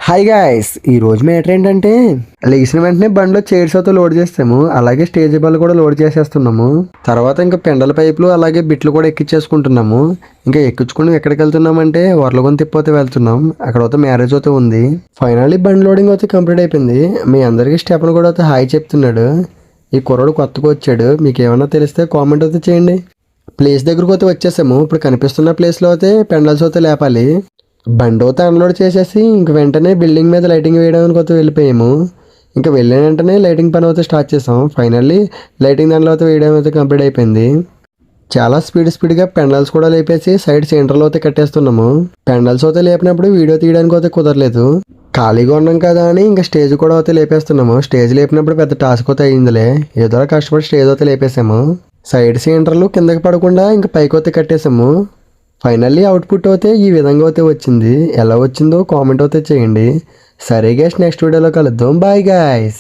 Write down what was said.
Hi guys, ఈ రోజు matter ఏంటంటే లేచిన వెంటనే బండిలో చైర్స్ అయితే లోడ్ చేస్తాము. అలాగే స్టేజ్ బాల్ కూడా లోడ్ చేసేస్తున్నాము. తర్వాత ఇంకా పెండల పైపులు అలాగే బిట్లు కూడా ఎక్కించేసుకుంటున్నాము. ఇంకా ఎక్కించుకుని ఎక్కడికి వెళ్తున్నామంటే వర్లగొంత తిప్పైతే వెళ్తున్నాం. అక్కడ అయితే మ్యారేజ్ అయితే ఉంది. ఫైనల్లీ బండి లోడింగ్ అయితే కంప్లీట్ అయిపోయింది. మీ అందరికీ స్టెఫన్ కూడా అయితే హాయ్ చెప్తున్నాడు. ఈ కుర్రాడు కొత్తగా వచ్చాడు. మీకు ఏమన్నా తెలిస్తే కామెంట్ అయితే చేయండి. ప్లేస్ దగ్గరకు అయితే వచ్చేసాము. ఇప్పుడు కనిపిస్తున్న ప్లేస్లో అయితే పెండల్స్ అయితే లేపాలి. బండి అయితే అన్లోడ్ చేసేసి ఇంక వెంటనే బిల్డింగ్ మీద లైటింగ్ వేయడానికి అయితే వెళ్ళిపోయాము. ఇంకా వెళ్ళిన వెంటనే లైటింగ్ పని అయితే స్టార్ట్ చేసాం. ఫైనల్లీ లైటింగ్ దానిలో అయితే వేయడం అయితే కంప్లీట్ అయిపోయింది. చాలా స్పీడ్గా పెండల్స్ కూడా లేపేసి సైడ్ సెంటర్లో అయితే కట్టేస్తున్నాము. పెండల్స్ అయితే లేపినప్పుడు వీడియో తీయడానికి అయితే కుదరలేదు. ఖాళీగా ఉన్నాం కదా అని ఇంకా స్టేజ్ కూడా అయితే లేపేస్తున్నాము. స్టేజ్ లేపినప్పుడు పెద్ద టాస్క్ అయితే అయ్యిందిలే. ఏదో కష్టపడి స్టేజ్ అయితే లేపేసాము. సైడ్ సెంటర్లు కిందకి పడకుండా ఇంకా పైకి అయితే కట్టేసాము. ఫైనల్లీ అవుట్పుట్ అయితే ఈ విధంగా అయితే వచ్చింది. ఎలా వచ్చిందో కామెంట్ అయితే చేయండి. సరే గైస్, నెక్స్ట్ వీడియోలో కలుద్దాం. Bye guys.